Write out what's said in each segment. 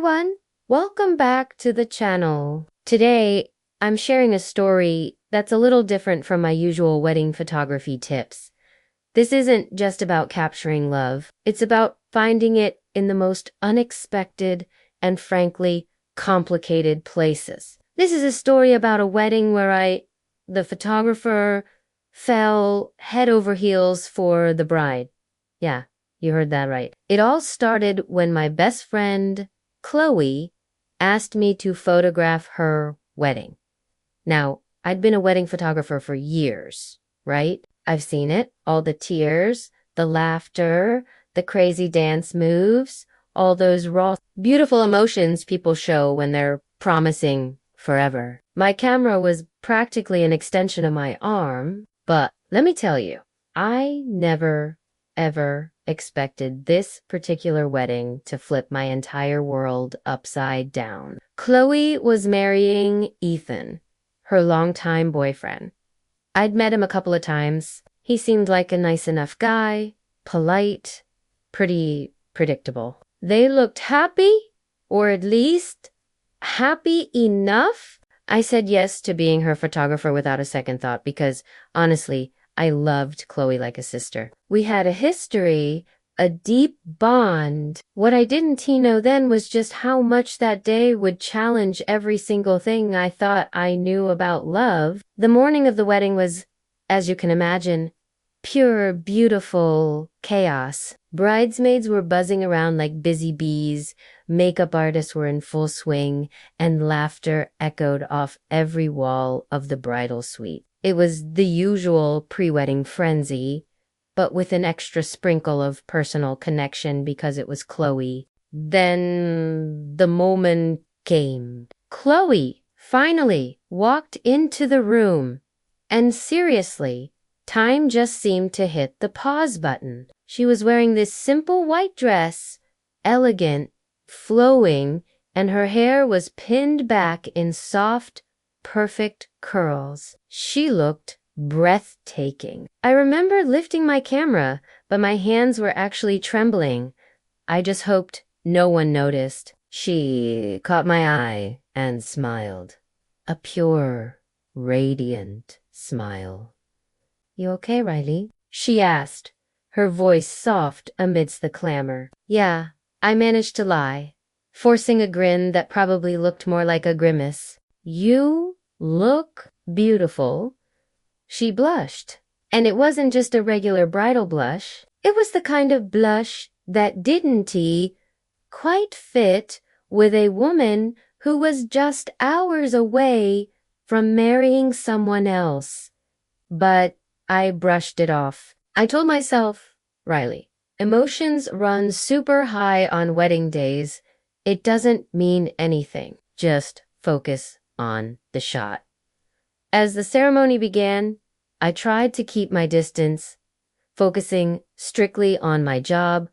everyone! Welcome back to the channel. Today, I'm sharing a story that's a little different from my usual wedding photography tips. This isn't just about capturing love. It's about finding it in the most unexpected and frankly complicated places. This is a story about a wedding where the photographer, fell head over heels for the bride. Yeah, you heard that right. It all started when my best friend, Chloe, asked me to photograph her wedding. Now, I'd been a wedding photographer for years, right? I've seen it, all the tears, the laughter, the crazy dance moves, all those raw, beautiful emotions people show when they're promising forever. My camera was practically an extension of my arm, but let me tell you, I never, ever expected this particular wedding to flip my entire world upside down. Chloe was marrying Ethan, her longtime boyfriend. I'd met him a couple of times. He seemed like a nice enough guy, polite, pretty predictable. They looked happy, or at least happy enough. I said yes to being her photographer without a second thought because, honestly, I loved Chloe like a sister. We had a history, a deep bond. What I didn't know then was just how much that day would challenge every single thing I thought I knew about love. The morning of the wedding was, as you can imagine, pure, beautiful chaos. Bridesmaids were buzzing around like busy bees, makeup artists were in full swing, and laughter echoed off every wall of the bridal suite. It was the usual pre-wedding frenzy, but with an extra sprinkle of personal connection because it was Chloe. Then the moment came. Chloe finally walked into the room, and seriously, time just seemed to hit the pause button. She was wearing this simple white dress, elegant, flowing, and her hair was pinned back in soft, perfect curls. She looked breathtaking. I remember lifting my camera, but my hands were actually trembling. I just hoped no one noticed. She caught my eye and smiled. A pure, radiant smile. "You okay, Riley?" she asked, her voice soft amidst the clamor. Yeah, I managed to lie, forcing a grin that probably looked more like a grimace. "You look beautiful." She blushed. And it wasn't just a regular bridal blush. It was the kind of blush that didn't quite fit with a woman who was just hours away from marrying someone else. But I brushed it off. I told myself, Riley, emotions run super high on wedding days. It doesn't mean anything. Just focus on the shot. As the ceremony began, I tried to keep my distance, focusing strictly on my job,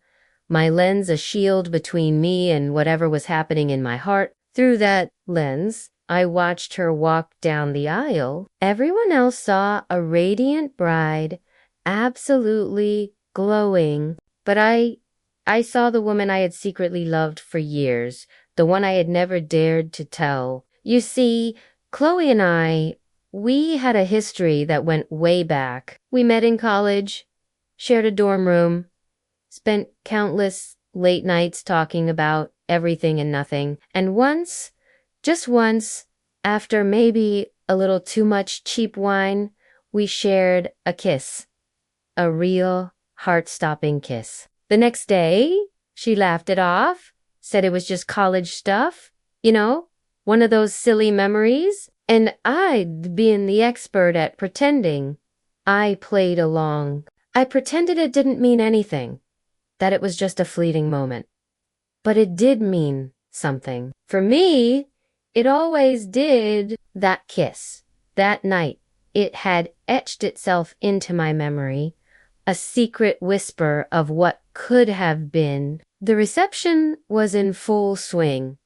my lens a shield between me and whatever was happening in my heart. Through that lens, I watched her walk down the aisle. Everyone else saw a radiant bride, absolutely glowing, but I saw the woman I had secretly loved for years, the one I had never dared to tell. You see, Chloe and we had a history that went way back. We met in college, shared a dorm room, spent countless late nights talking about everything and nothing, and once, just once, after maybe a little too much cheap wine, we shared a kiss. A real, heart-stopping kiss. The next day, she laughed it off, said it was just college stuff, one of those silly memories. And I'd been the expert at pretending. I played along. I pretended it didn't mean anything, that it was just a fleeting moment. But it did mean something. For me, it always did. That kiss, that night, it had etched itself into my memory, a secret whisper of what could have been. The reception was in full swing,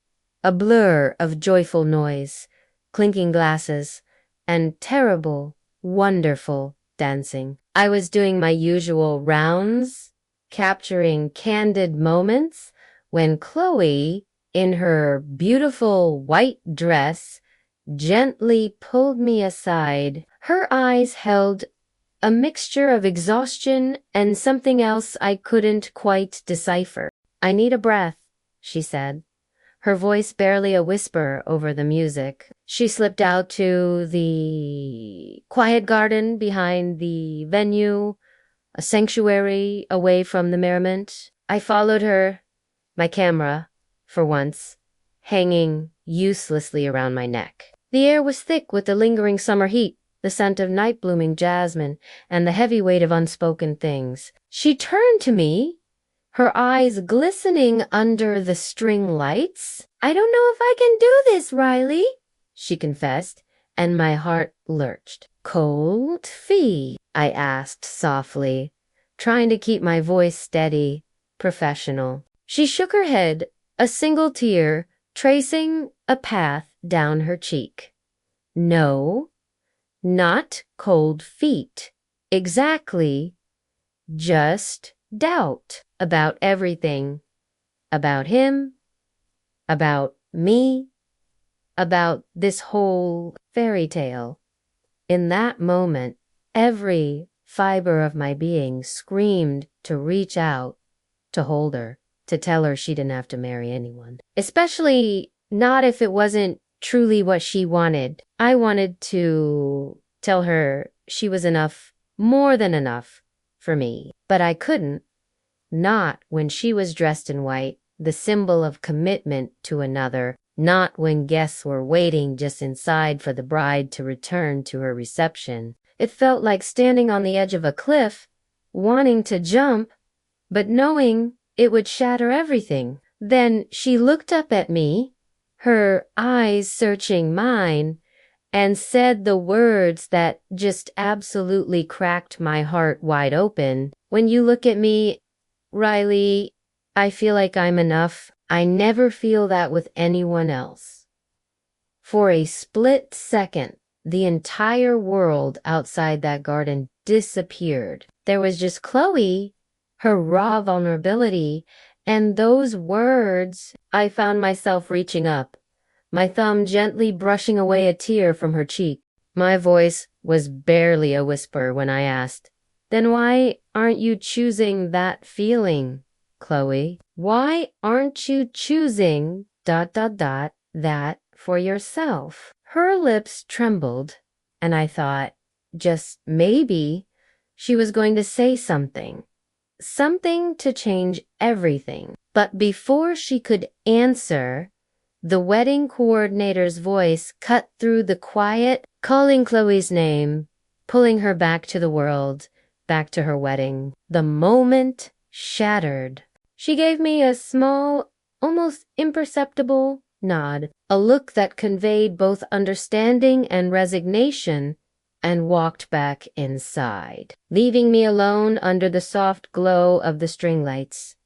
a blur of joyful noise, clinking glasses, and terrible, wonderful dancing. I was doing my usual rounds, capturing candid moments, when Chloe in her beautiful white dress, gently pulled me aside. Her eyes held a mixture of exhaustion and something else I couldn't quite decipher. "I need a breath," she said, her voice barely a whisper over the music. She slipped out to the quiet garden behind the venue, a sanctuary away from the merriment. I followed her, my camera, for once, hanging uselessly around my neck. The air was thick with the lingering summer heat, the scent of night-blooming jasmine, and the heavy weight of unspoken things. She turned to me, her eyes glistening under the string lights. "I don't know if I can do this, Riley," she confessed, and my heart lurched. "Cold feet?" I asked softly, trying to keep my voice steady, professional. She shook her head, a single tear tracing a path down her cheek. "No, not cold feet. Exactly. Just doubt about everything. About him, about me, about this whole fairy tale." In that moment, every fiber of my being screamed to reach out, to hold her, to tell her she didn't have to marry anyone. Especially not if it wasn't truly what she wanted. I wanted to tell her she was enough, more than enough, for me. But I couldn't. Not when she was dressed in white, the symbol of commitment to another. Not when guests were waiting just inside for the bride to return to her reception. It felt like standing on the edge of a cliff, wanting to jump, but knowing it would shatter everything. Then she looked up at me, her eyes searching mine, and said the words that just absolutely cracked my heart wide open. "When you look at me, Riley, I feel like I'm enough. I never feel that with anyone else." For a split second, the entire world outside that garden disappeared. There was just Chloe, her raw vulnerability, and those words. I found myself reaching up, my thumb gently brushing away a tear from her cheek. My voice was barely a whisper when I asked, "Then why aren't you choosing that feeling, Chloe? Why aren't you choosing ... that for yourself?" Her lips trembled, and I thought, just maybe, she was going to say something. Something to change everything. But before she could answer, the wedding coordinator's voice cut through the quiet, calling Chloe's name, pulling her back to the world, back to her wedding. The moment shattered. She gave me a small, almost imperceptible nod, a look that conveyed both understanding and resignation, and walked back inside, leaving me alone under the soft glow of the string lights,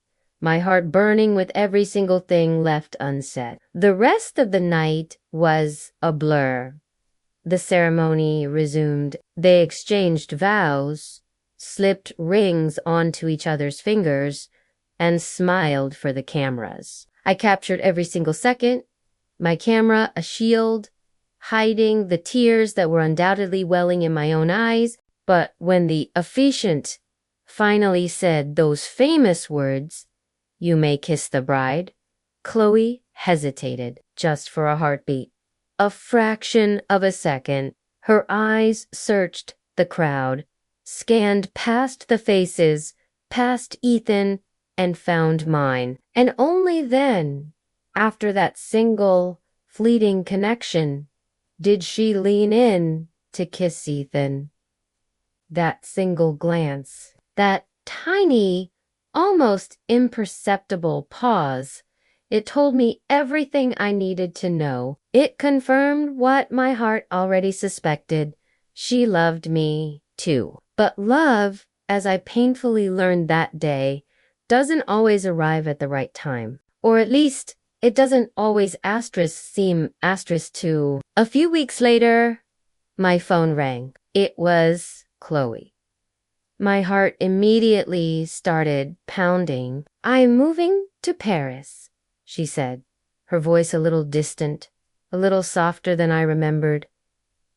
my heart burning with every single thing left unsaid. The rest of the night was a blur. The ceremony resumed. They exchanged vows, slipped rings onto each other's fingers, and smiled for the cameras. I captured every single second, my camera a shield, hiding the tears that were undoubtedly welling in my own eyes. But when the officiant finally said those famous words, "You may kiss the bride," Chloe hesitated just for a heartbeat. A fraction of a second, her eyes searched the crowd, scanned past the faces, past Ethan, and found mine. And only then, after that single, fleeting connection, did she lean in to kiss Ethan. That single glance, that tiny, almost imperceptible pause, it told me everything I needed to know. It confirmed what my heart already suspected. She loved me too. But love, as I painfully learned that day, doesn't always arrive at the right time. Or at least, it doesn't always seem too. A few weeks later, my phone rang. It was Chloe. My heart immediately started pounding. "I'm moving to Paris," she said, her voice a little distant, a little softer than I remembered.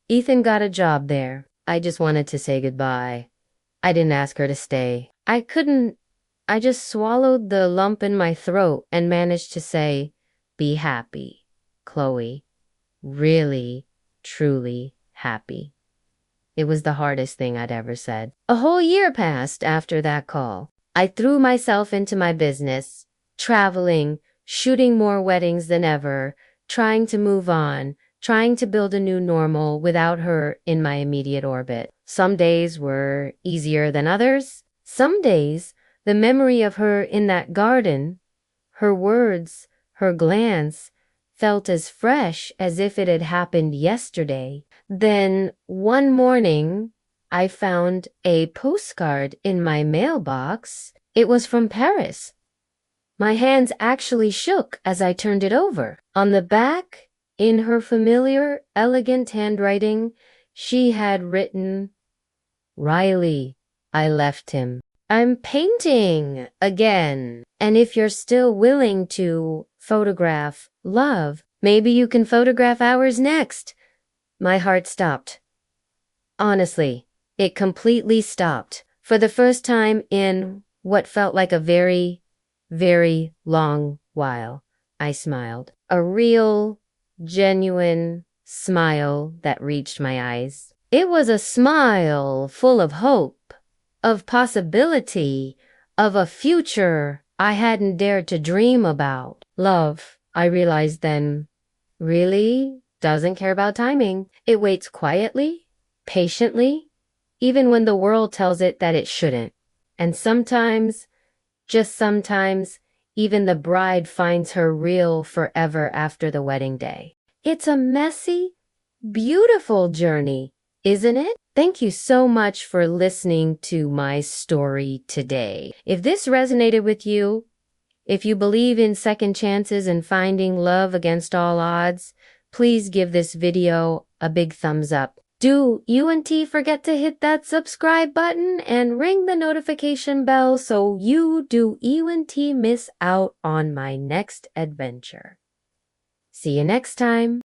Ethan got a job there. I just wanted to say goodbye. I didn't ask her to stay. I just swallowed the lump in my throat and managed to say, "Be happy, Chloe. Really, truly happy." It was the hardest thing I'd ever said. A whole year passed after that call. I threw myself into my business, traveling, shooting more weddings than ever, trying to move on, trying to build a new normal without her in my immediate orbit. Some days were easier than others. Some days, the memory of her in that garden, her words, her glance, felt as fresh as if it had happened yesterday. Then, one morning, I found a postcard in my mailbox. It was from Paris. My hands actually shook as I turned it over. On the back, in her familiar, elegant handwriting, she had written, "Riley, I left him. I'm painting again. And if you're still willing to photograph love, maybe you can photograph ours next." My heart stopped. Honestly, it completely stopped. For the first time in what felt like a very, very long while, I smiled. A real, genuine smile that reached my eyes. It was a smile full of hope, of possibility, of a future I hadn't dared to dream about. Love, I realized then, really doesn't care about timing. It waits quietly, patiently, even when the world tells it that it shouldn't. And sometimes, just sometimes, even the bride finds her real forever after the wedding day. It's a messy, beautiful journey, isn't it? Thank you so much for listening to my story today. If this resonated with you, if you believe in second chances and finding love against all odds, please give this video a big thumbs up. Do you and T forget to hit that subscribe button and ring the notification bell so you miss out on my next adventure. See you next time.